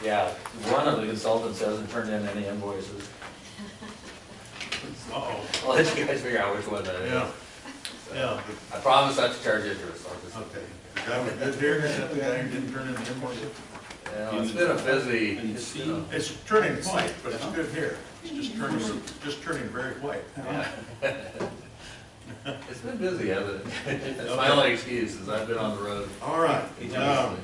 Yeah, one of the consultants hasn't turned in any invoices. Uh-oh. I'll let you guys figure out which one that is. Yeah, yeah. I promise not to charge interest, I'll just. Okay. The guy was good here, except the guy who didn't turn in the invoice. Yeah, it's been a busy, It's turning white, but it's good here. It's just turning very white. it's been busy, hasn't it? That's my only excuse, is I've been on the road. All right. Continuously.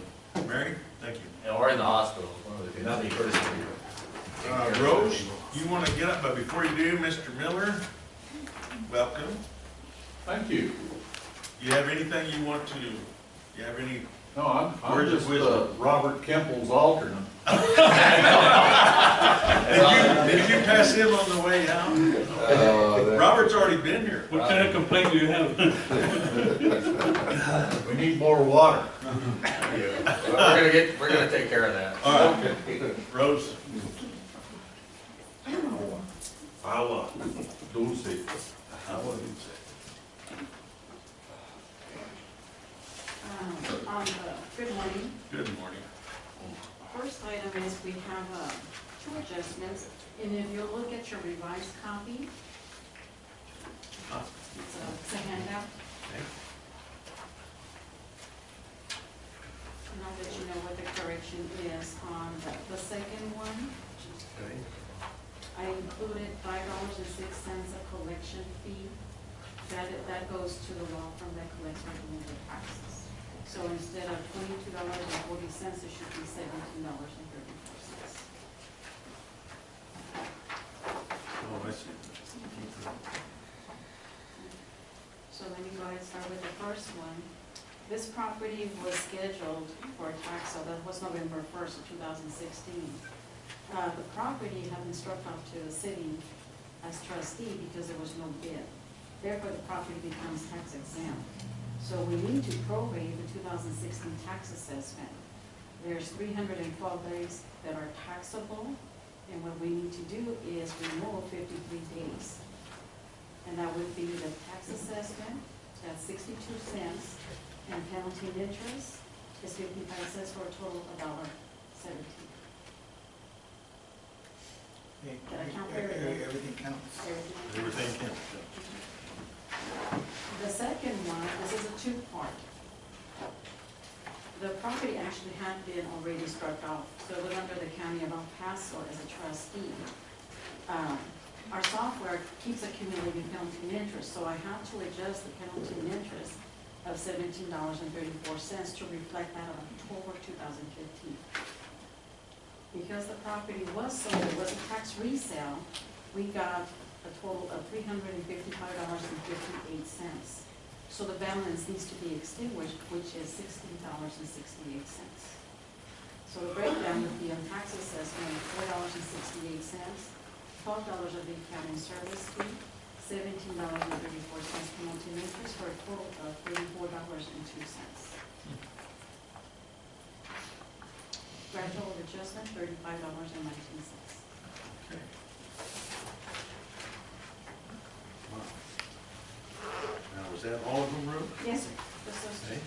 Mary, thank you. Or in the hospital, one of the two, not the first two. Rose, you want to get up, but before you do, Mr. Miller, welcome. Thank you. You have anything you want to, you have any, No, I'm Where's just the wisdom? Robert Kempel's alternate. did you pass him on the way out? Robert's already been here. What kind of complaint do you have? We need more water. Well, we're gonna take care of that. All right, Rose. I'll, Dulce. Good morning. Good morning. First item is we have two adjustments, and if you look at your revised copy, it's a handout. Okay. And I'll let you know what the correction is on the second one. Okay. I included $5.06 a collection fee. That goes to the law firm that collects the taxes. So instead of $22.40, it should be $17.34. Oh, I see. So let me go ahead and start with the first one. This property was scheduled for a tax sale. That was November 1st of 2016. The property had been struck off to the city as trustee because there was no bid. Therefore, the property becomes tax exempt. So we need to prorate the 2016 tax assessment. There's 312 days that are taxable, and what we need to do is remove 53 days. And that would be the tax assessment, that's 62 cents, and penalty and interest is 55 cents for a total of $1.17. Did I count for everything? Everything counts. Everything counts. The second one, this is a two-part. The property actually had been already struck off, so it was under the county of El Paso as a trustee. Our software keeps accumulating penalty and interest, so I had to adjust the penalty and interest of $17.34 to reflect that of October 2015. Because the property was sold, it was a tax resale, we got a total of $355.58. So the balance needs to be extinguished, which is $16.68. So the breakdown would be on tax assessment, $4.68, $12 of the accounting service fee, $17.34 penalty and interest, for a total of $34.02. Grand total adjustment, $35.19. Okay. Wow. Now, was that all of them, Rose? Yes, sir. This is Okay.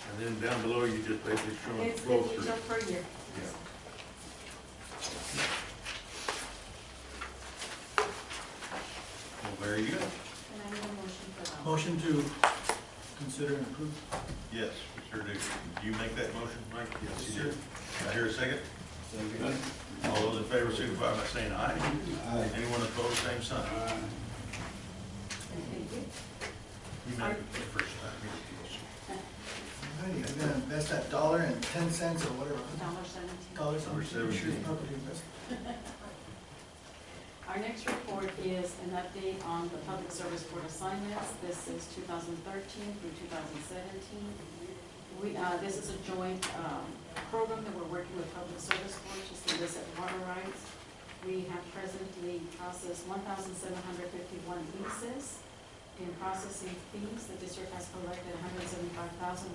And then down below, you just basically showing the It's flow the through. detail per year. Yeah. Well, there you go. And I need a motion for that. Motion to consider and approve. Yes, we sure do. Did you make that motion, Mike? Yes, you did. I hear a second? All those in favor signify by saying aye. Aye. Anyone opposed, same sign. Thank you. You made it the first time. Alrighty, I'm gonna invest that $1.10 or whatever. $1.17. Dollars on $1.17. Sheriff's property investment. Our next report is an update on the public service board assignments. This is 2013 through 2017. This is a joint program that we're working with public service board to solicit water rights. We have presently processed 1,751 leases. In processing fees, the district has collected $175,100.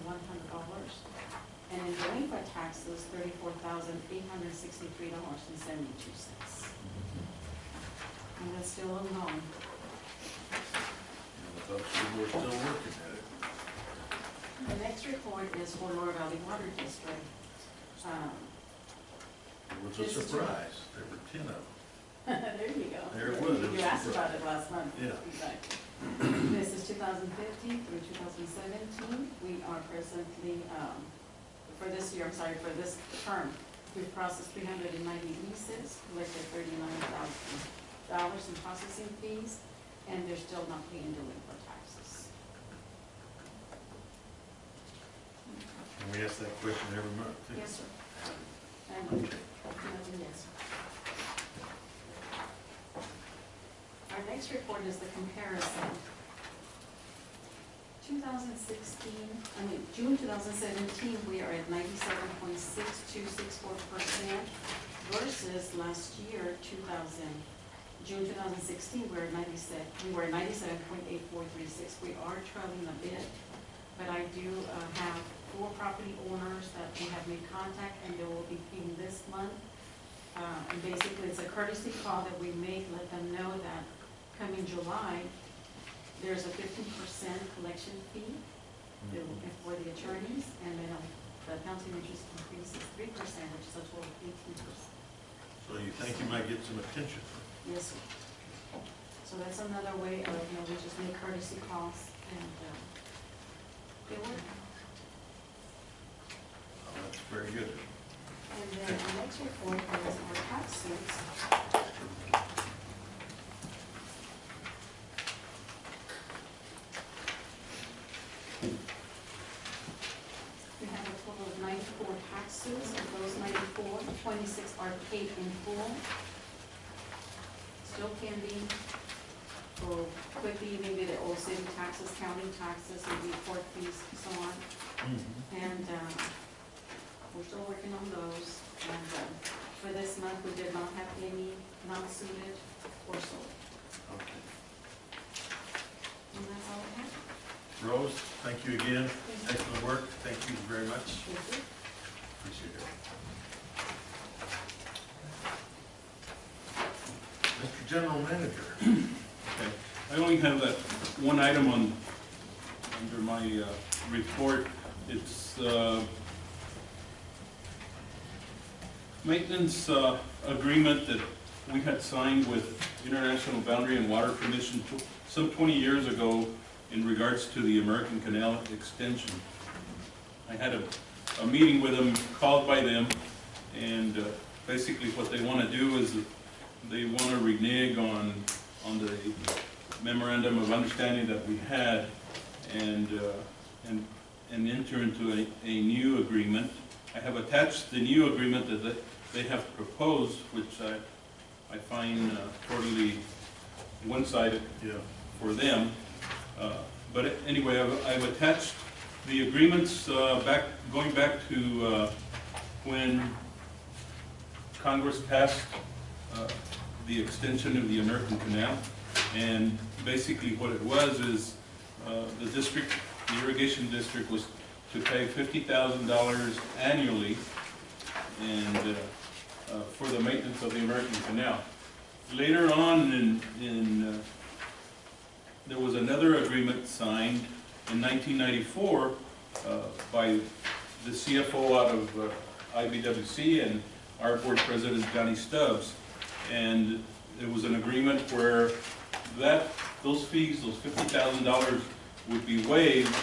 And in delinquent taxes, $34,863.72. And that's still unknown. I thought we were still working at it. The next report is for Lower Valley Water District. It was a This is surprise. There were 10 of them. There you go. There it was. It was You asked surprise. about it last month. Yeah. Exactly. This is 2015 through 2017. We are presently, for this year, I'm sorry, for this term, we've processed 390 leases, collected $39,000 in processing fees, and they're still not paying delinquent taxes. And we ask that question every month. too. Yes, sir. And, yes. Our next report is the comparison. June 2017, we are at 97.6264% versus last year, June 2016, we were at 97.8436. We are trailing a bit, but I do have 4 property owners that we have made contact, and they will be paying this month. And basically, it's a courtesy call that we make, let them know that coming July, there's a 15% collection fee for the attorneys, and then the penalty interest increases 3%, which is a total of 18%. So you think you might get some attention? Yes, sir. So that's another way of, we just make courtesy calls, and they work. Oh, that's very good. And then the next report is our tax suits. We have a total of 94 tax suits. Of those 94, 26 are paid in full. Still pending. Or quickly, maybe the old city taxes, county taxes, maybe court fees, so on. And we're still working on those. And for this month, we did not have any non-suited or sold. Okay. And that's all I have. Rose, thank you again. Excellent work. Thank you very much. Thank you. Appreciate it. Mr. General Manager. Okay. I only have that one item under my report. It's maintenance agreement that we had signed with International Boundary and Water Commission some 20 years ago in regards to the American Canal extension. I had a meeting with them, called by them, and basically what they want to do is they want to renege on the memorandum of understanding that we had and enter into a new agreement. I have attached the new agreement that they have proposed, which I find totally one-sided for them. But anyway, I've attached the agreements going back to when Congress passed the extension of the American Canal. And basically what it was is the irrigation district was to pay $50,000 annually and for the maintenance of the American Canal. Later on there was another agreement signed in 1994 by the CFO out of IBWC and our board president, Johnny Stubbs. And it was an agreement where those fees, those $50,000 would be waived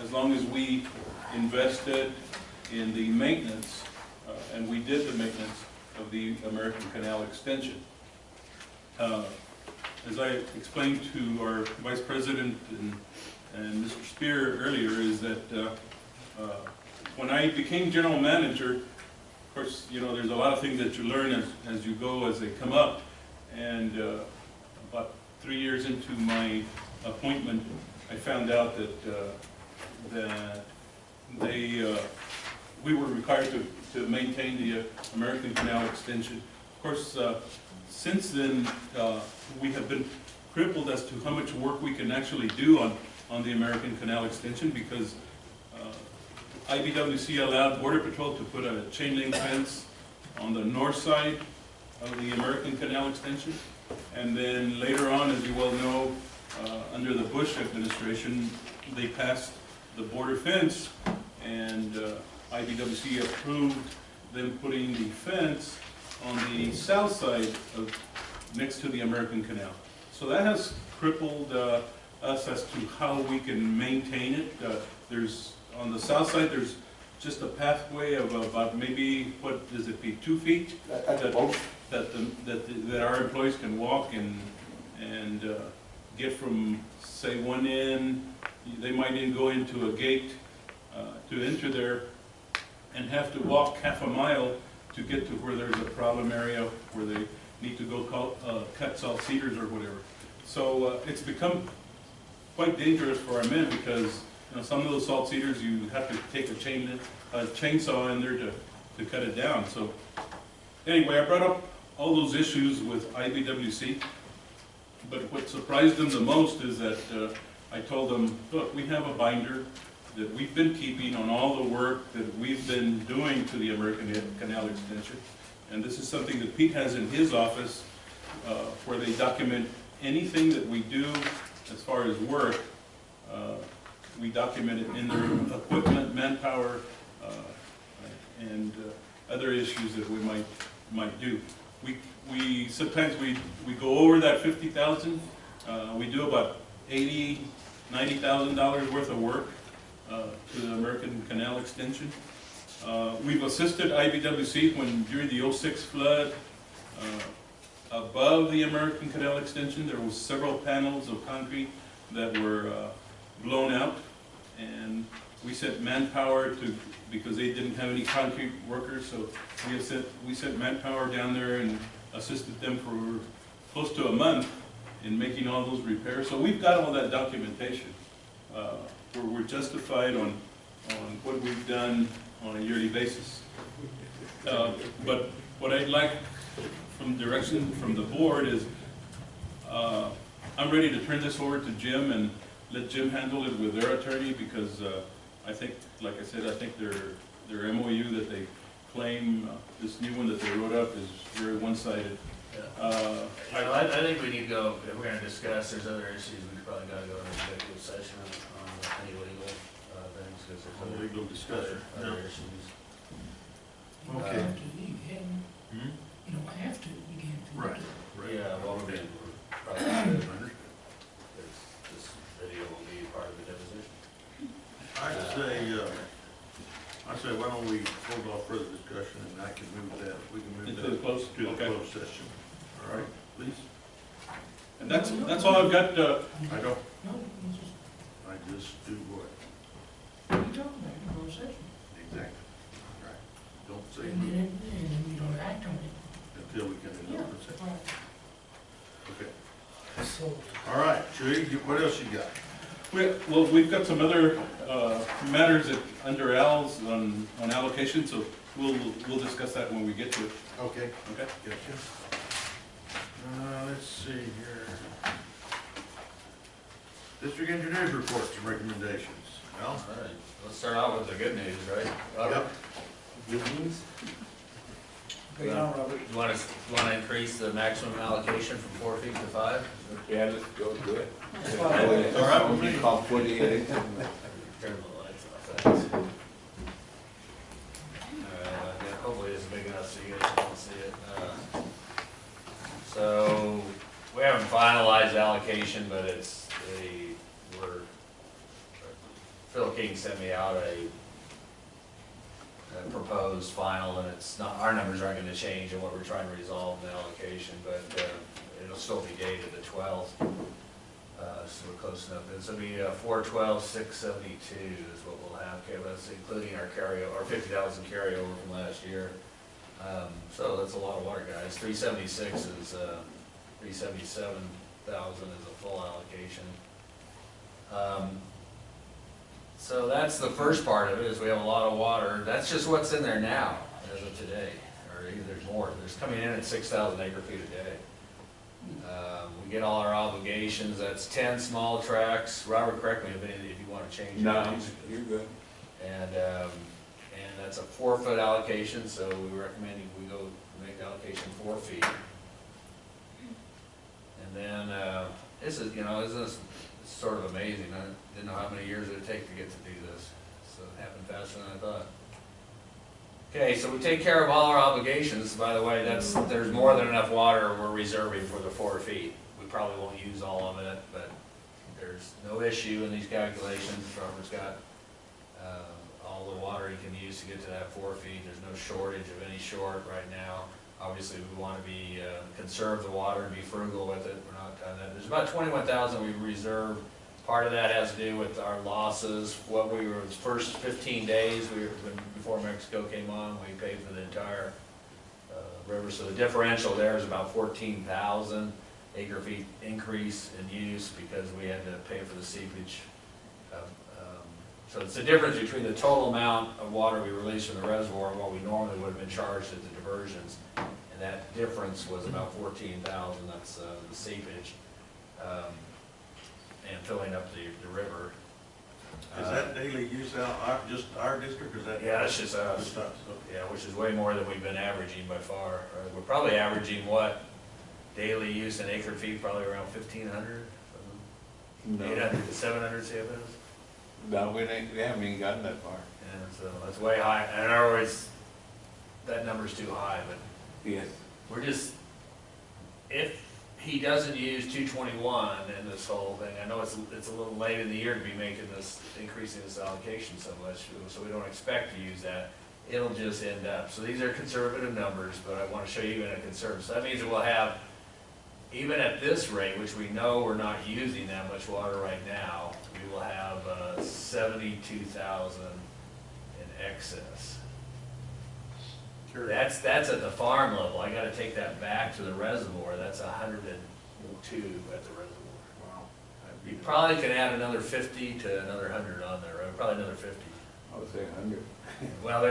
as long as we invested in the maintenance, and we did the maintenance of the American Canal extension. As I explained to our Vice President and Mr. Spear earlier, is that when I became General Manager, of course, there's a lot of things that you learn as you go, as they come up. And about 3 years into my appointment, I found out that we were required to maintain the American Canal extension. Of course, since then, we have been crippled as to how much work we can actually do on the American Canal extension, because IBWC allowed Border Patrol to put a chain link fence on the north side of the American Canal extension. And then later on, as you well know, under the Bush administration, they passed the border fence, and IBWC approved them putting the fence on the south side of, next to the American Canal. So that has crippled us as to how we can maintain it. There's, on the south side, there's just a pathway of about maybe, what does it be, 2 feet? That our employees can walk and get from, say, one end. They might even go into a gate to enter there and have to walk half a mile to get to where there's a problem area where they need to go cut salt cedars or whatever. So it's become quite dangerous for our men because, you know, some of those salt cedars you have to take a chainsaw in there to cut it down. So anyway, I brought up all those issues with IBWC, but what surprised them the most is that I told them, look, we have a binder that we've been keeping on all the work that we've been doing to the American Canal extension. And this is something that Pete has in his office where they document anything that we do as far as work. We document it in their equipment, manpower, and other issues that we might do. We sometimes we go over that 50,000. We do about $80,000-$90,000 worth of work to the American Canal extension. We've assisted IBWC when during the '06 flood, above the American Canal extension, there was several panels of concrete that were blown out, and we sent manpower to, because they didn't have any concrete workers, so we sent manpower down there and assisted them for close to a month in making all those repairs. So we've got all that documentation. We're justified on what we've done on a yearly basis. But what I'd like from direction from the board is I'm ready to turn this over to Jim and let Jim handle it with their attorney, because I think, like I said, I think their MOU that they claim, this new one that they wrote up, is very one-sided. I think we need to go, if we're gonna discuss, there's other issues, we probably gotta go into executive session on any legal things, because there's other Legal discussion. other issues. Okay. You don't have to, you can. Right. Yeah, well, we're being, probably, this video will be part of the deposition. I say, why don't we hold off further discussion, and I can move that, we can move Into that the close? to the Okay. closed session. All right, please? And that's all I've got. I don't, No, it's just, I just do what? what are you talking about, in closed session? Exactly. Right. Don't say And then you don't act on it. until we can in open session. Right. Okay. So, All right, Sheree, what else you got? Well, we've got some other matters that under Al's on allocation, so we'll discuss that when we get to it. Okay. Okay. Gotcha. Let's see here. District engineers reports and recommendations. Al? All right, let's start out with the good news, right? Robert? Good news? Bring it on, Robert. You want to increase the maximum allocation from 4 feet to 5? Yeah, let's go do it. All right, with me. Call 48. Turn the lights off, thanks. Yeah, hopefully it's big enough so you guys can see it. So, we haven't finalized allocation, but Phil King sent me out a proposed final, and it's not, our numbers aren't gonna change in what we're trying to resolve in the allocation, but it'll still be dated the 12th. So we're close enough. This will be 412,672 is what we'll have. Okay, that's including our carryover, our 50,000 carryover from last year. So that's a lot of water, guys. 376 is 377,000 is a full allocation. So that's the first part of it, is we have a lot of water. That's just what's in there now, as of today, or even there's more. There's coming in at 6,000 acre feet a day. We get all our obligations. That's 10 small tracks. Robert, correct me if you want to change. No, it. you're good. And that's a 4 foot allocation, so we recommend we go make the allocation 4 feet. And then this is, isn't this sort of amazing? I didn't know how many years it would take to get to do than I thought. Okay, so we take care of all our obligations. By the way, there's more than enough water we're reserving for the 4 feet. We probably won't use all of it, but there's no issue in these calculations. Robert's got all the water he can use to get to that 4 feet. There's no shortage of any short right now. Obviously, we want to be, conserve the water and be frugal with it. We're not done that. There's about 21,000 we reserved. Part of that has to do with our losses. What we were, the first 15 days, before Mexico came on, we paid for the entire river. So the differential there is about 14,000 acre feet increase in use because we had to pay for the seepage. So it's the difference between the total amount of water we released from the reservoir and what we normally would have been charged at the diversions. And that difference was about 14,000, that's the seepage, and filling up the river. Is that daily use out, just our district, or is that? Yeah, that's just us. Just us, okay. Yeah, which is way more than we've been averaging by far. Right? We're probably averaging what? Daily use in acre feet, probably around 1,500, 800 to 700 CFS. No, we haven't even gotten that far. Yeah, so that's way high. In other words, that number's too high, but Yes. we're just, if he doesn't use 221 in this whole thing, I know it's a little late in the year to be making this, increasing this allocation so much, so we don't expect to use that. It'll just end up. So these are conservative numbers, but I want to show you even a conservative. So that means that we'll have, even at this rate, which we know we're not using that much water right now, we will have 72,000 in excess. Sure. That's at the farm level. I gotta take that back to the reservoir. That's 102 at the reservoir. Wow. You probably can add another 50 to another 100 on there, right? Probably another 50. I would say 100. Well,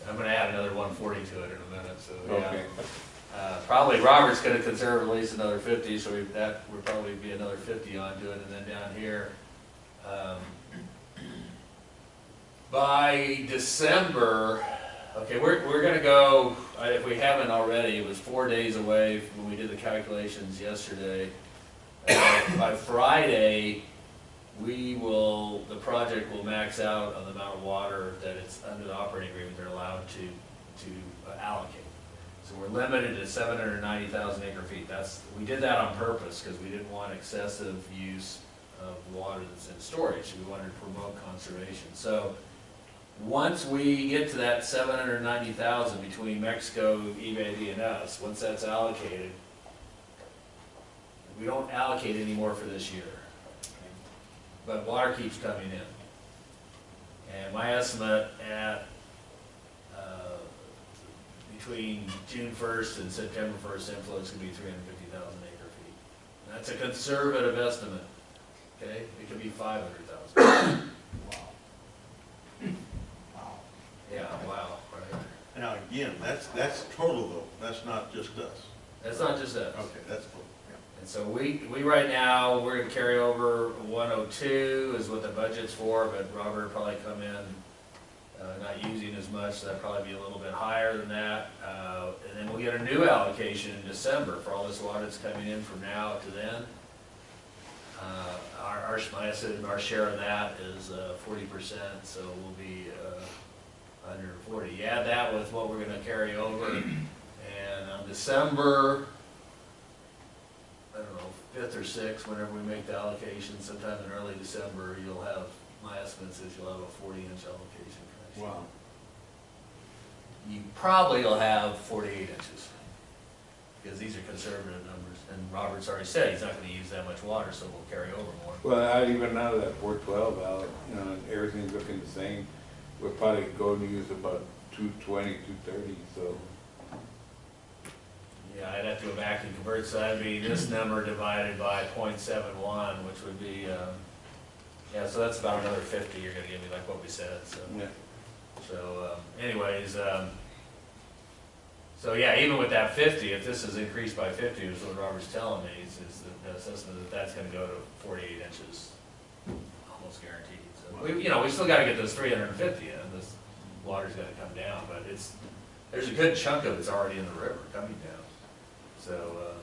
I'm gonna add another 140 to it in a minute, so yeah. Okay. Probably Robert's gonna conserve at least another 50, so that would probably be another 50 onto it, and then down here, by December, okay, we're gonna go, if we haven't already, it was 4 days away when we did the calculations yesterday. By Friday, the project will max out on the amount of water that it's under the operating agreement they're allowed to allocate. So we're limited to 790,000 acre feet. We did that on purpose because we didn't want excessive use of water that's in storage. We wanted to promote conservation. So once we get to that 790,000 between Mexico, EPCWID, and us, once that's allocated, we don't allocate any more for this year. But water keeps coming in. And my estimate at between June 1st and September 1st inflow is going to be 350,000 acre feet. And that's a conservative estimate. Okay, it could be 500,000. Wow. Yeah, wow, right? Now, again, that's total though, that's not just us. That's not just us. Okay, that's total, yeah. And so we right now, we're gonna carry over 102 is what the budget's for, but Robert will probably come in not using as much, so that'll probably be a little bit higher than that. And then we'll get a new allocation in December for all this water that's coming in from now to then. Our share of that is 40%, so we'll be 140. You add that with what we're gonna carry over, and on December, I don't know, 5th or 6th, whenever we make the allocation, sometime in early December, you'll have, my estimates is you'll have a 40-inch allocation for next year. Wow. You probably will have 48 inches, because these are conservative numbers, and Robert's already said he's not gonna use that much water, so we'll carry over more. Well, even out of that 412 out, everything's looking the same. We're probably going to use about 220, 230, so. Yeah, I'd have to go back and convert, so that'd be this number divided by 0.71, which would be, yeah, so that's about another 50 you're gonna give me, like what we said, so. Yeah. So, anyways, so yeah, even with that 50, if this is increased by 50, is what Robert's telling me, is the assessment that that's gonna go to 48 inches, almost guaranteed. So we still gotta get those 350 in, this water's gotta come down, but there's a good chunk of it's already in the river coming down. So,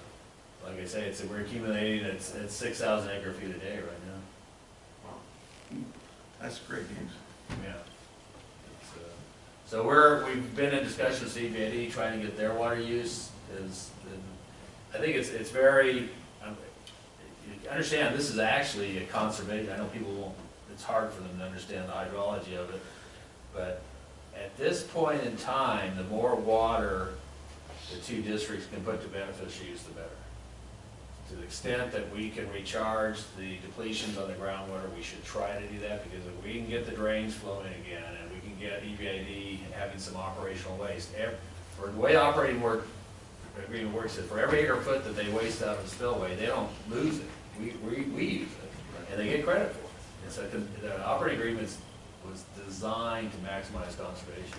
like I say, we're accumulating at 6,000 acre feet a day right now. That's great news. Yeah. So we've been in discussion with CPAD, trying to get their water use I think it's very, you understand, this is actually a conservation, I know people won't, it's hard for them to understand the hydrology of it, but at this point in time, the more water the two districts can put to beneficial use, the better. To the extent that we can recharge the depletions on the groundwater, we should try to do that, because if we can get the drains flowing again, and we can get EPAD having some operational waste, for the way operating agreement works is for every acre foot that they waste out of the spillway, they don't lose it. We use it, and they get credit for it. And so the operating agreement was designed to maximize conservation.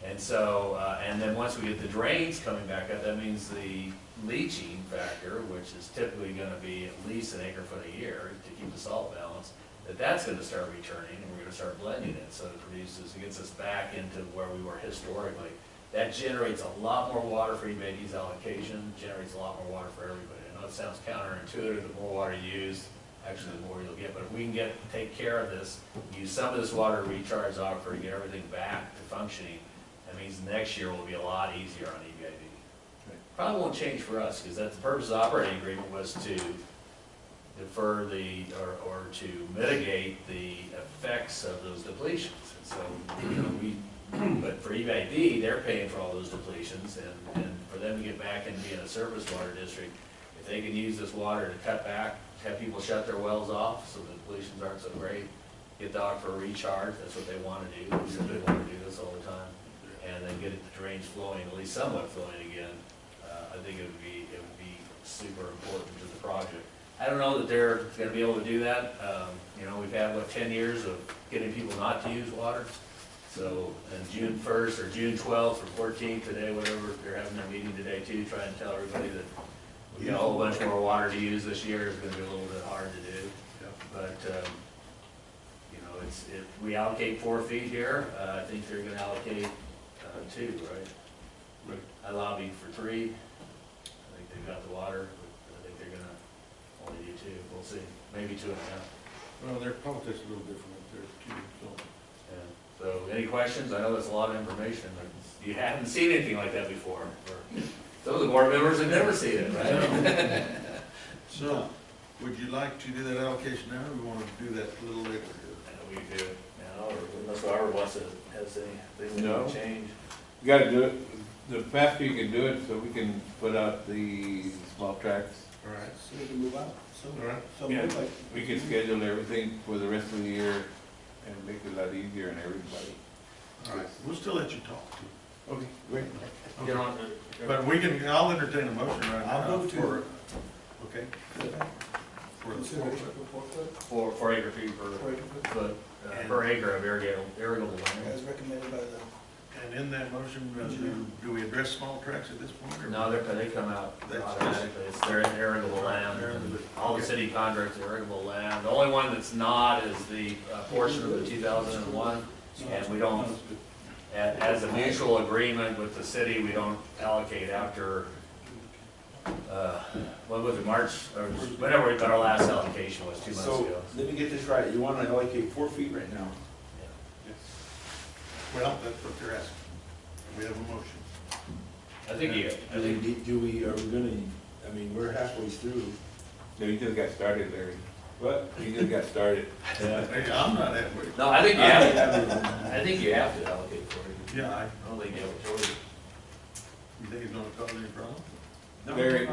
And so, and then once we get the drains coming back up, that means the leaching factor, which is typically gonna be at least an acre foot a year to keep the salt balance, that's gonna start returning, and we're gonna start blending it, so it gets us back into where we were historically. That generates a lot more water for EPAD's allocation, generates a lot more water for everybody. I know it sounds counterintuitive, the more water you use, actually the more you'll get, but if we can take care of this, use some of this water to recharge the aquifer, get everything back to functioning, that means next year will be a lot easier on EPAD. Probably won't change for us, because that's the purpose of the operating agreement, was to defer or to mitigate the effects of those depletions. And so, but for EPAD, they're paying for all those depletions, and for them to get back and be in a surface water district, if they can use this water to cut back, have people shut their wells off so the depletions aren't so great, get the aquifer recharge, that's what they want to do. We simply want to do this all the time, and then get the drains flowing, at least somewhat flowing again. I think it would be super important to the project. I don't know that they're going to be able to do that. We've had, 10 years of getting people not to use water. So, and June 1st or June 12th or 14th today, whatever, they're having their meeting today too, trying to tell everybody that we got a whole bunch more water to use this year. It's going to be a little bit hard to do. But, we allocate 4 feet here. I think they're going to allocate 2, right? Right. I lobbied for 3. I think they've got the water. I think they're going to only do 2. We'll see. Maybe 2.5. Well, their politics a little different up there too, so. Yeah. So, any questions? I know that's a lot of information, but you haven't seen anything like that before. Some of the board members have never seen it, right? So, would you like to do that allocation now, or we want to do that a little later? We do it now, or unless Robert wants to, has anything No. to change. You gotta do it, the faster you can do it, so we can put out the small tracks. All right. So we can move on. So, All right. so Yeah, move like. we can schedule everything for the rest of the year and make it a lot easier on everybody. All right, we'll still let you talk too. Okay, great. Get on, But we can, I'll entertain a motion right now. I'll move to- for- Okay. For the Consideration for 4 foot, 4 acre feet per 4 acre foot, foot, per acre of irrigable land. as recommended by the. And in that motion, do we address small tracks at this point? or- No, they come out That's- automatically. It's their irrigable land. All the city contracts are irrigable land. The only one that's not is the portion of the 2001. And we don't, as a mutual agreement with the city, we don't allocate after, what was it, March, or whenever our last allocation was, 2 months So, ago. let me get this right, you wanna allocate 4 feet right now? Well, that's what they're asking. We have a motion. I think Are we gonna, I mean, we're halfway through. No, you just got started, Larry. What? You just got started. Yeah. Hey, I'm not halfway. No, I think you have to, I think you have to allocate for it. Yeah, I don't think you have a choice. you think it's gonna cause any problem? No, Larry,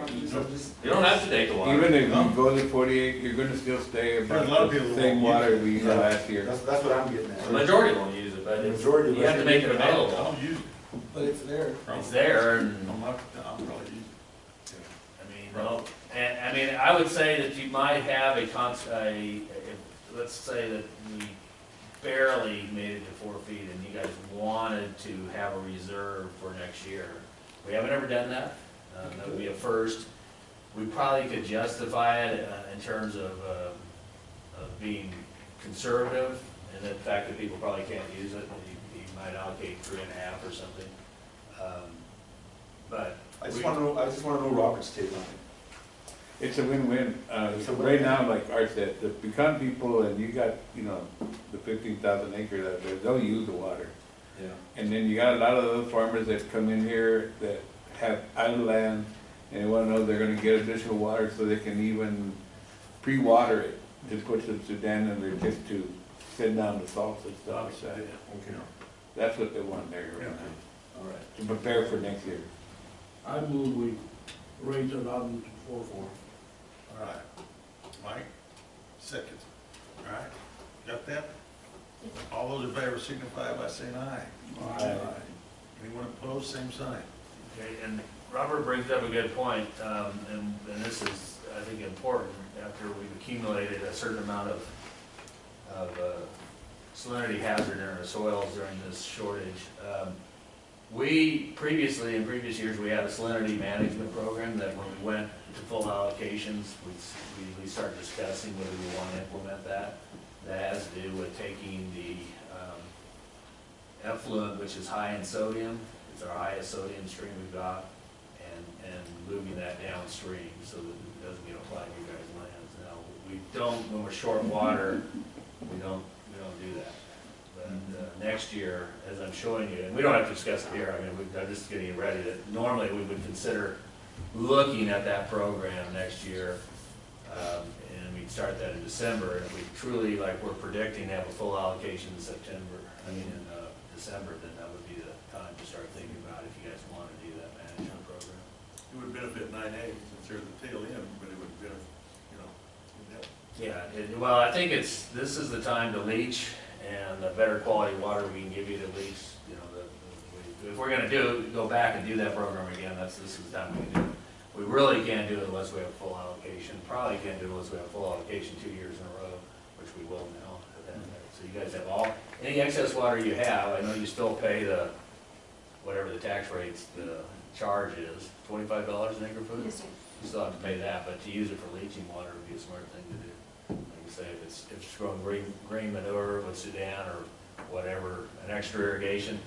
You don't have to take the water. Even if you go to 48, you're gonna still stay There's a lot about of people the who same won't water use it. we used last year. That's what I'm getting The at. majority won't use it, but The it's, majority you have to make it I'll available. use it. But it's there. It's there, and, I'll probably use it. I mean, I would say that you might have let's say that we barely made it to 4 feet, and you guys wanted to have a reserve for next year. We haven't ever done that. That would be a first. We probably could justify it in terms of being conservative, and the fact that people probably can't use it. You might allocate 3.5 or something. But I just wanna know Robert's take on it. It's a win-win. It's a Right win-win. now, like Art said, the pecan people, and you got, the 15,000 acres out there, they'll use the water. Yeah. And then you got a lot of other farmers that come in here that have idle land and they wanna know they're gonna get additional water so they can even pre-water it to put to Sudan and they're just to send down the salts and stuff like that. Okay, That's what they want there right now, all right. to prepare for next year. I move we raise it on to 4-4. All right. Mike, second. All right, got that? All those in favor signify by saying aye. Aye. Anyone opposed, same sign. Okay, and Robert brings up a good point, and this is, I think, important, after we've accumulated a certain amount of salinity hazard in our soils during this shortage. We previously, in previous years, we had a salinity management program that when we went to full allocations, we started discussing whether we want to implement that. That has to do with taking the effluent, which is high in sodium, it's our highest sodium stream we've got, and moving that downstream so that it doesn't get applied to your guys' lands. Now, we don't, when we're short water, we don't do that. But next year, as I'm showing you, and we don't have to discuss it here, I mean, I'm just getting it ready, that normally we would consider looking at that program next year, and we'd start that in December. And if we truly, like we're predicting, have a full allocation in December, then that would be the time to start thinking about if you guys want to do that management program. It would benefit 9A since they're the tail end, but it would benefit, you know. Yeah, well, I think this is the time to leach, and the better quality water we can give you to leach, you know, if we're gonna go back and do that program again, this is the time we can do it. We really can't do it unless we have full allocation, probably can't do it unless we have full allocation 2 years in a row, which we will now. So you guys have any excess water you have, I know you still pay whatever the tax rates, the charge is, $25 an acre foot? Yes, sir. You still have to pay that, but to use it for leaching water would be a smart thing to do. Like you say, if it's growing green manure with Sudan or whatever, an extra irrigation.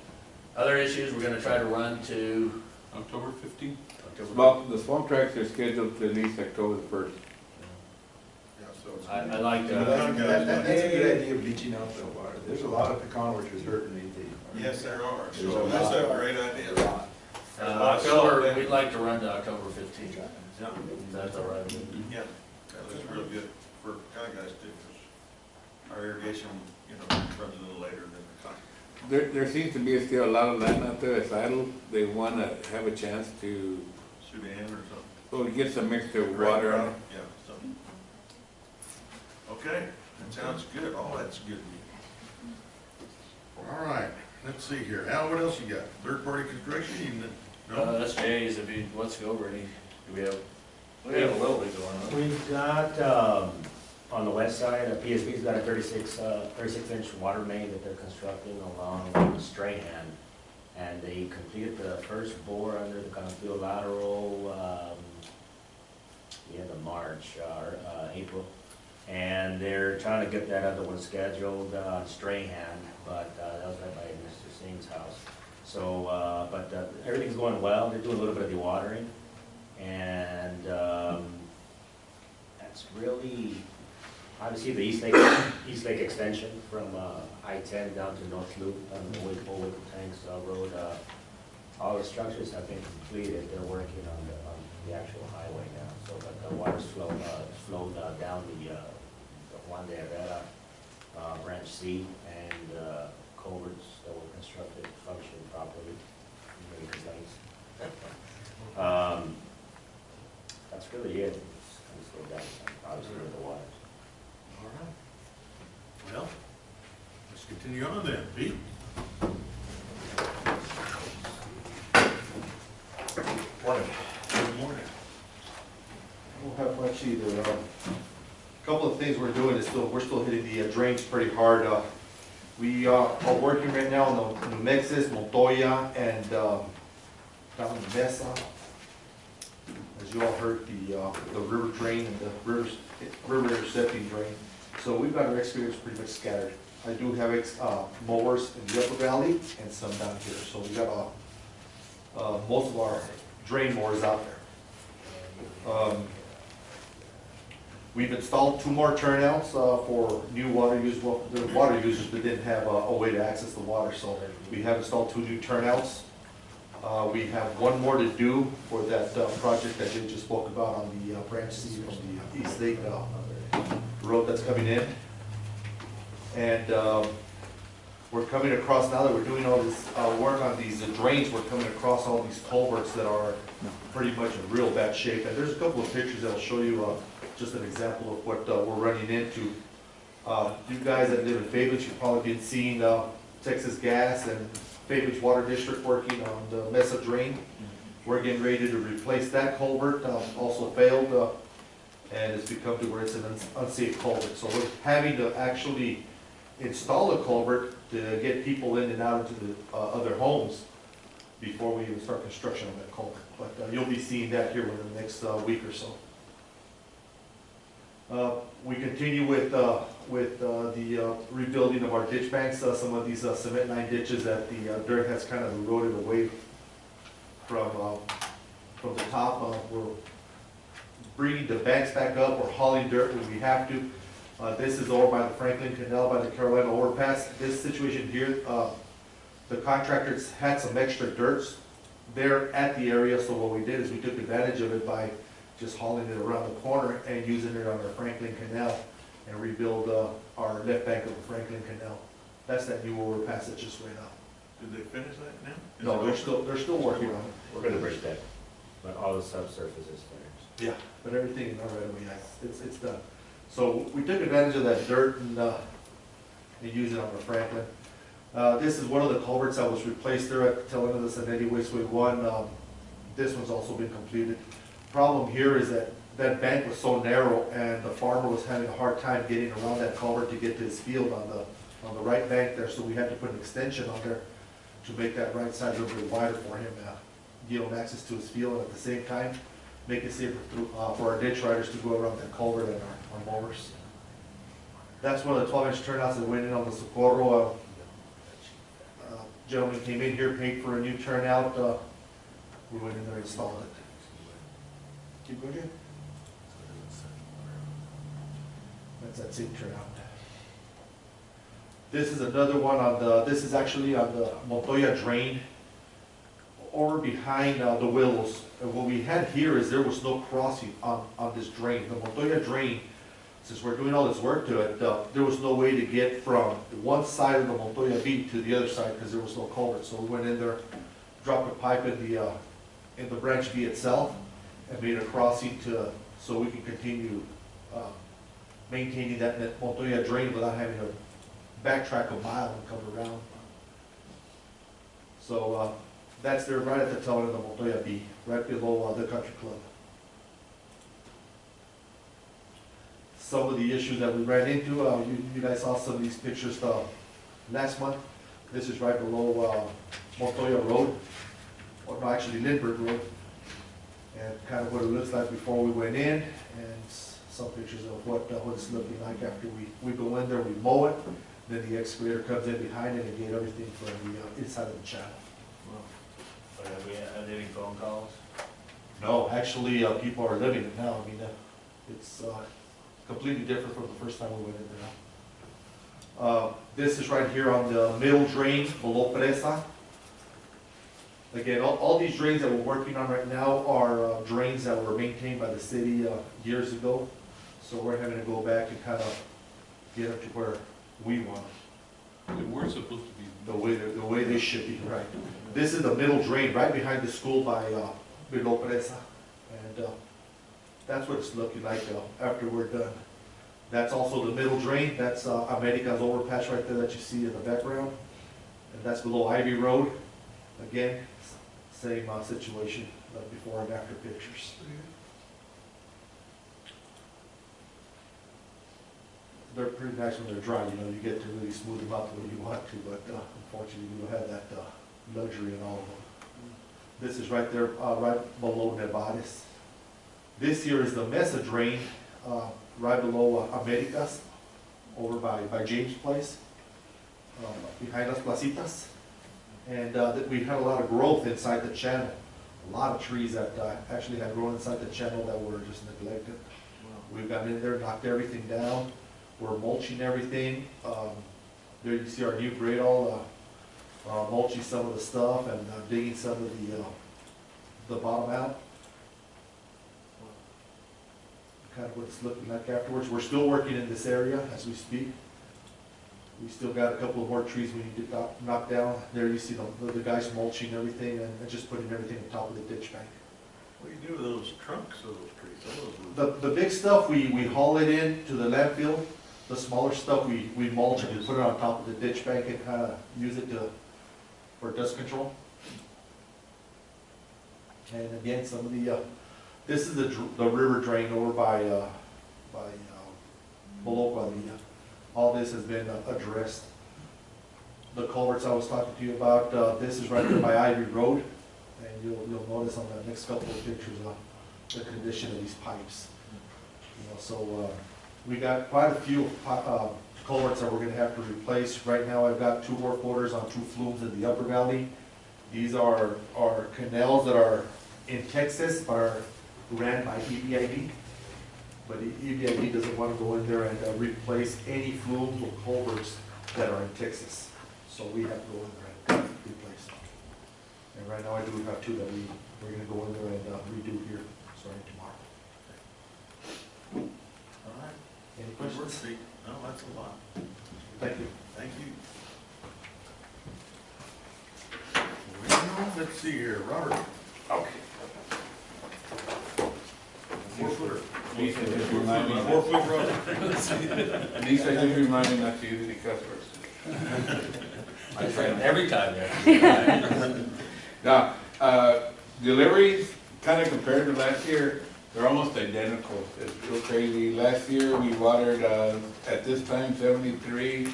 Other issues, we're gonna try to run to October 15th? October. Well, the swamp tracks are scheduled to release October the 1st. Yeah, so it's. I like That's a good idea of bleaching out the water. There's a lot of pecan orchards hurting these days. Yes, there are, There's so a that's lot. a great idea. A lot. October, we'd like to run to October 15th. Yeah, That's all right. yeah, that looks real good for kind guys too, 'cause our irrigation, you know, runs a little later than the cotton. There seems to be still a lot of land out there that's idle. They wanna have a chance to, Sudan or something. well, get some extra water on it. Yeah, something. Okay, that sounds good, all that's good. All right, let's see here, Al, what else you got? Third-party construction, even, no? That's Jay's, if you, let's go over any, we have a little bit going on. We've got, on the west side, PSB's got a 36-inch water main that they're constructing along Strahan. And they completed the first bore under the Confield lateral, the end of March, or April. And they're trying to get that other one scheduled on Strahan, but that was right by Mr. Singh's house. So, everything's going well. They're doing a little bit of dewatering. And that's really, obviously, the East Lake extension from I-10 down to North Loop on the Waco Tanks Road. All the structures have been completed. They're working on the actual highway now. So, but the water's flowed down the Juan de Herrera Branch C, and culverts that were constructed function properly. Many complaints. That's really it. It's kind of slowed down, obviously, with the water. All right. Well, let's continue on then, Pete. Morning. Good morning. I don't have much either. A couple of things we're doing is we're still hitting the drains pretty hard. We are working right now on the Mexis, Montoya, and down in Mesa. As you all heard, the river drain and the river intercepting drain. So we've got our excavators pretty much scattered. I do have mowers in the upper valley and some down here. So we got most of our drain mowers out there. We've installed 2 more turnouts for new water users, well, the water users that didn't have a way to access the water, so we have installed 2 new turnouts. We have 1 more to do for that project that Jay just spoke about on the branch C from the East Lake road that's coming in. And we're coming across, now that we're doing all this work on these drains, we're coming across all these culverts that are pretty much in real bad shape. And there's a couple of pictures that'll show you just an example of what we're running into. You guys that live in Favich, you've probably been seeing Texas Gas and Favich Water District working on the Mesa drain. We're getting ready to replace that culvert, also failed, and it's become to where it's an unsafe culvert. So we're having to actually install a culvert to get people in and out into the other homes before we even start construction on that culvert. But you'll be seeing that here within the next week or so. We continue with the rebuilding of our ditch banks. Some of these cement line ditches that the dirt has kind of eroded away from the top. We're bringing the banks back up. We're hauling dirt when we have to. This is over by the Franklin Canal, by the Carolina overpass. This situation here, the contractors had some extra dirt there at the area, so what we did is we took advantage of it by just hauling it around the corner and using it on our Franklin Canal and rebuild our left bank of the Franklin Canal. That's that new overpass that just went up. Did they finish that now? No, they're still working on it. We're gonna bridge that, but all the subsurface is finished. Yeah, but everything in our right of way, it's done. So we took advantage of that dirt and used it on our Franklin. This is one of the culverts that was replaced there at the tail end of the Sanedi Westway 1. This one's also been completed. Problem here is that that bank was so narrow and the farmer was having a hard time getting around that culvert to get to his field on the right bank there, so we had to put an extension on there to make that right side a little bit wider for him, give him access to his field, and at the same time, make it safer for our ditch riders to go around that culvert and our mowers. That's one of the 12-inch turnouts that went in on the Socorro. Gentleman came in here, paid for a new turnout. We went in there and installed it. Keep going, Jay. That's that same turnout. This is another one on this is actually on the Montoya drain over behind the Willows. And what we had here is there was no crossing on this drain. The Montoya drain, since we're doing all this work to it, there was no way to get from one side of the Montoya beat to the other side because there was no culvert. So we went in there, dropped a pipe in the branch V itself, and made a crossing so we can continue maintaining that Montoya drain without having to backtrack a mile and come around. So that's there right at the tail end of the Montoya B, right below the country club. Some of the issues that we ran into, you guys saw some of these pictures last month. This is right below Montoya Road, or no, actually Lindbergh Road, and kind of what it looks like before we went in, and some pictures of what it's looking like after we go in there, we mow it, then the excavator comes in behind it and get everything from the inside of the channel. But have we had any phone calls? No, actually, people are living it now. I mean, it's completely different from the first time we went in there. This is right here on the middle drain below Presa. Again, all these drains that we're working on right now are drains that were maintained by the city years ago. So we're having to go back and kind of get up to where we want it. They were supposed to be. The way they should be, right. This is the middle drain right behind the school by below Presa. And that's what it's looking like after we're done. That's also the middle drain. That's America's overpass right there that you see in the background. And that's below Ivy Road. Again, same situation, before and after pictures. They're pretty nice when they're dry, you get to really smooth them out the way you want to, but unfortunately we don't have that luxury in all of them. This is right there, right below Nevada's. This here is the Mesa drain, right below Americas, over by James Place, behind Las Placitas. And we had a lot of growth inside the channel. A lot of trees that actually had grown inside the channel that were just neglected. We've gone in there, knocked everything down, we're mulching everything. There you see our new grade all, mulching some of the stuff and digging some of the bottom out. Kind of what it's looking like afterwards. We're still working in this area as we speak. We still got a couple of more trees we need to knock down. There you see the guys mulching everything and just putting everything on top of the ditch bank. What do you do with those trunks of those trees? Those The big stuff, we haul it in to the landfill. The smaller stuff, we mulch and we put it on top of the ditch bank and kind of use it for dust control. And again, some of the, this is the river drain over by Bologna. All this has been addressed. The culverts I was talking to you about, this is right there by Ivy Road. And you'll notice on the next couple of pictures, the condition of these pipes. You know, so, we got quite a few, culverts that we're gonna have to replace. Right now, I've got 2 work orders on 2 flumes in the upper valley. These are canals that are in Texas, but are ran by EPCWID. But EPCWID doesn't want to go in there and replace any flumes or culverts that are in Texas. So we have to go in there and replace them. And right now I do have 2 that we're gonna go in there and redo here starting tomorrow. All right. Any Good work, questions? Steve. No, that's a lot. Thank you. Thank you. Well, let's see here, Robert. Okay. 4 footer. Lisa just remind me, 4 foot road. Lisa just remind me not to use any cuss words. I try every time there. Now, deliveries, kind of compared to last year, they're almost identical. It's real crazy. Last year, we watered, at this time, 73.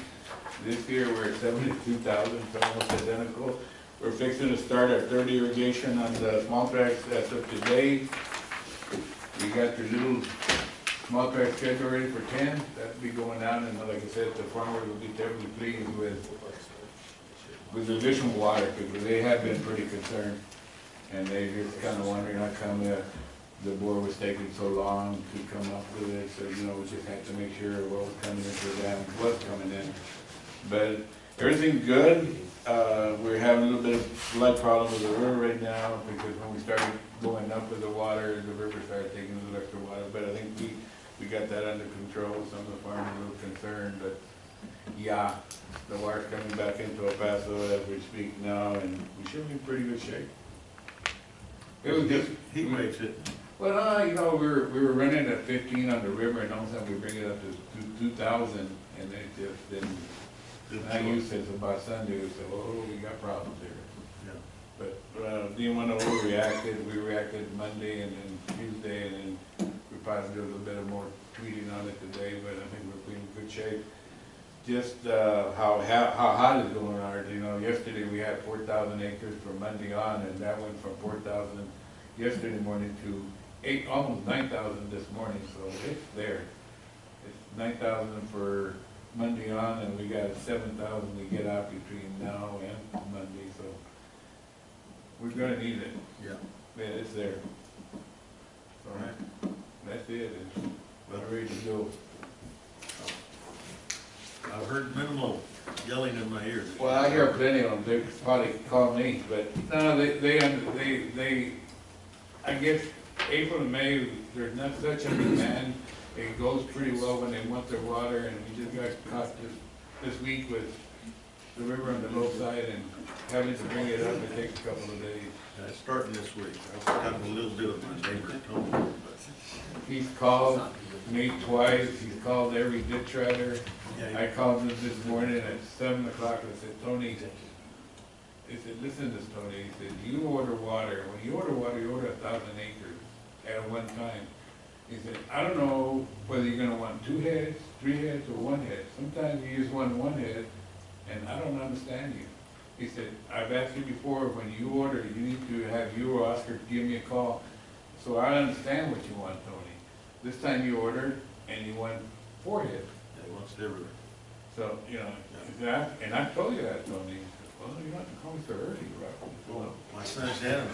This year, we're at 72,000, so almost identical. We're fixing to start our 3rd irrigation on the small tracks as of today. We got your little small track schedule ready for 10. That'll be going out, and like I said, the farmers will be terribly pleased with the additional water, because they have been pretty concerned. And they just kind of wondering how come the board was taking so long to come up with it. So, you know, we just had to make sure what was coming into the dam was coming in. But everything's good. We're having a little bit of flood problem with the river right now, because when we started going up with the water, the river started taking a little extra water. But I think we got that under control. Some of the farmers are a little concerned, but yeah, the water's coming back into El Paso as we speak now, and we should be in pretty good shape. It was just, He makes it. well, you know, we were running at 15 on the river, and all of a sudden we bring it up to 2,000, and it just didn't. I used it about Sunday, we said, oh, we got problems here. Yeah. But didn't want to overreact. We reacted Monday and then Tuesday, and then we probably do a little bit of more tweeting on it today, but I think we're in good shape. Just how hot is going on. You know, yesterday we had 4,000 acres from Monday on, and that went from 4,000 yesterday morning to almost 9,000 this morning, so it's there. It's 9,000 for Monday on, and we got 7,000 we get out between now and Monday, so we're gonna need it. Yeah. Yeah, it's there. All right. That's it, it's ready to go. I've heard minimal yelling in my ears. Well, I hear plenty of them, they probably call me, but no, they, I guess April and May, there's not such a demand. It goes pretty well when they want their water, and we just got caught this week with the river on the low side and having to bring it up, it takes a couple of days. It's starting this week. I've got a little bit of my neighbor told me, but. He's called me twice, he's called every ditch rider. Yeah, I called him this morning at 7 o'clock, and I said, Tony, he said, listen to this, Tony, he said, you order water, when you order water, you order 1,000 acres at one time. He said, I don't know whether you're gonna want 2 heads, 3 heads, or 1 head. Sometimes you just want 1 head, and I don't understand you. He said, I've asked you before, when you order, you need to have you or Oscar give me a call, so I understand what you want, Tony. This time you ordered, and you want 4 heads. He wants everything. So, you know, and I told you that, Tony. Well, you're not home so early, right? Well, my son's Adam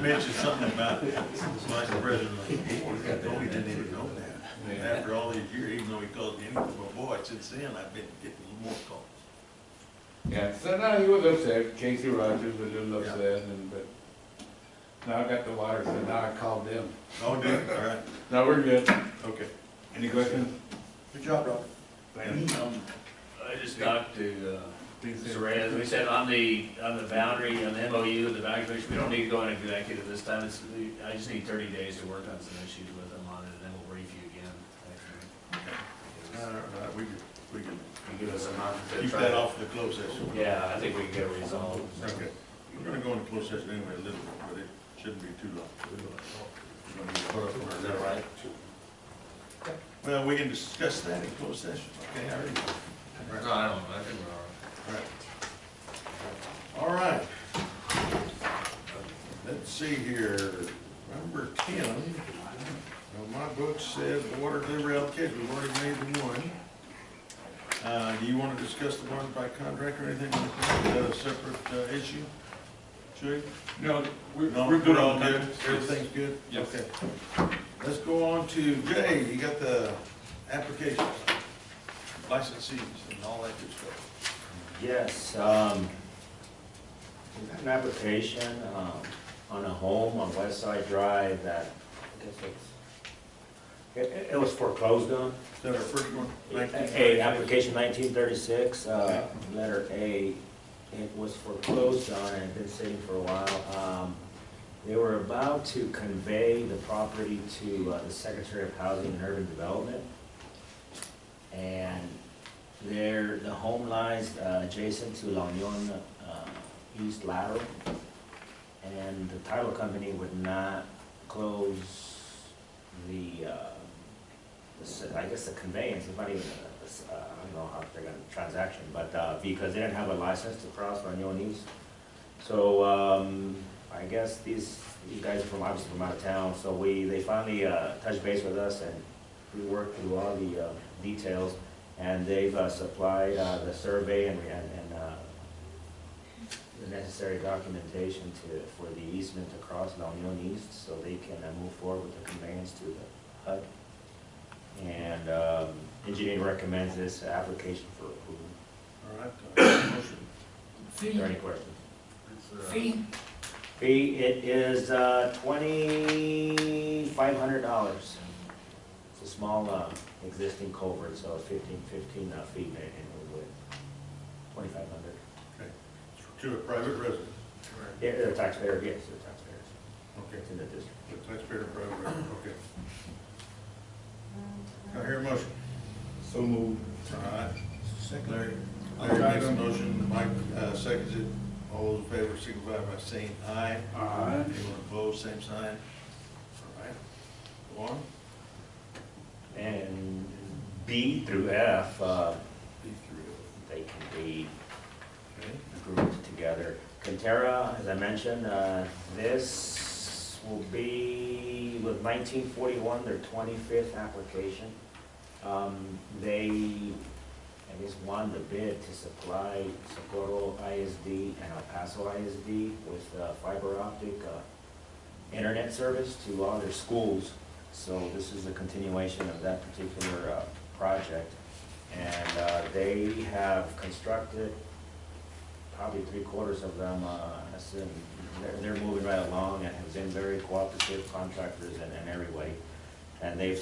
mentioned something about Vice President of the board. He told me he didn't even know that. And after all these years, even though he called me anything but boy, since then, I've been getting a little more calls. Yeah, so now he was upset, Casey Rogers was a little upset, and, but now I got the water, so now I called them. Oh, dude, all right, Now we're good. okay. Any questions? Good job, Rob. I just talked to, Mr. Reyes, we said on the boundary, on the MOU, the evacuation, we don't need to go into executive this time, I just need 30 days to work on some issues with them on it, and then we'll brief you again next week. All right, we can You give us a month to keep try that to- off the closed session. Yeah, I think we can get it resolved. Okay, we're gonna go into closed session anyway a little bit, but it shouldn't be too long. Is that right? Well, we can discuss that in closed session, okay, I already. No, I think we're all right. All right. Let's see here, number 10. Well, my book says water delivery allocation, we've already made the one. Do you want to discuss the ones by contract or anything like that? Is that a separate issue? Should we? No, No, we're good all on good? that. Everything's good? Yes. Okay. Let's go on to Jay, you got the applications, licensees and all that good stuff. Yes, we got an application, on a home on West Side Drive that, I guess it was foreclosed on. Is that our first one? A, application 1936, letter A, it was foreclosed on and had been sitting for a while. They were about to convey the property to the Secretary of Housing and Urban Development. And the home lies adjacent to La Union East Lateral. And the title company would not close I guess the conveyance, it's not even, I don't know how they're gonna transaction, but, because they didn't have a license to cross La Union East. So, I guess these guys are obviously from out of town, so they finally, touched base with us and we worked through all the, details. And they've, supplied, the survey and the necessary documentation for the easement to cross La Union East, so they can move forward with the conveyance to the HUD. And engineering recommends this application for approval. All right, motion. Are there any questions? Fee? Fee, it is $2,500. It's a small existing culvert, so 15 feet in width, 2,500. To a private resident. Yeah, they're taxpayer, yes, they're taxpayers. Okay. It's in the district. The taxpayer private resident, okay. I hear a motion. So moved. All right. Larry makes a motion, Mike seconds it. All those in favor signify by saying aye. Aye. Anyone opposed, same sign. All right. Go on. And B through F, B through. they can be Okay. grouped together. Cantera, as I mentioned, this will be with 1941, their 25th application. They, I guess, won the bid to supply Socorro ISD and El Paso ISD with fiber optic internet service to all their schools. So this is a continuation of that particular project. And they have constructed probably 3/4 of them, they're moving right along and have been very cooperative contractors in every way. And they've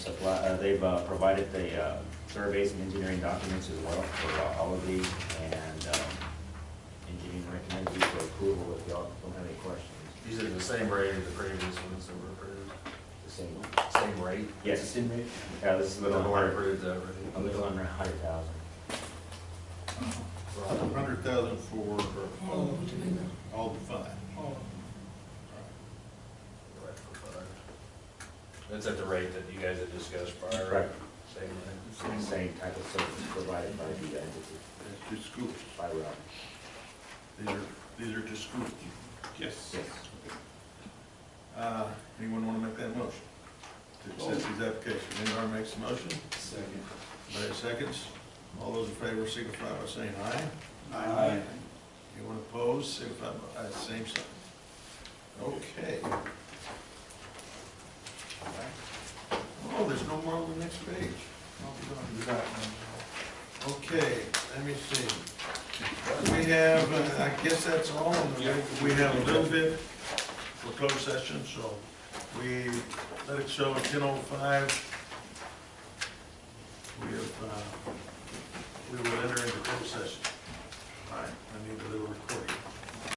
provided the surveys and engineering documents as well for all of these, and engineering recommends these for approval if y'all don't have any questions. These are the same rate as the previous ones that were approved. The same one? Same rate? Yes. Yeah, this is a little More under, approved already. a little under 100,000. 100,000 for Oh, what you mean? all the five. Oh, That's at the rate that you guys had discussed prior. Correct. Same rate. Same type of service provided by the entity, That's just schools. fiber optic. These are just schools. Yes. Yes. Anyone want to make that motion? To accept these applications? Anyone makes the motion? Second. Larry seconds. All those in favor signify by saying aye. Aye. Anyone opposed, signify by same sign. Okay. Oh, there's no more on the next page. Okay, let me see. We have, I guess that's all. We have a little bit for closed session, so we let it show at 10:05. We will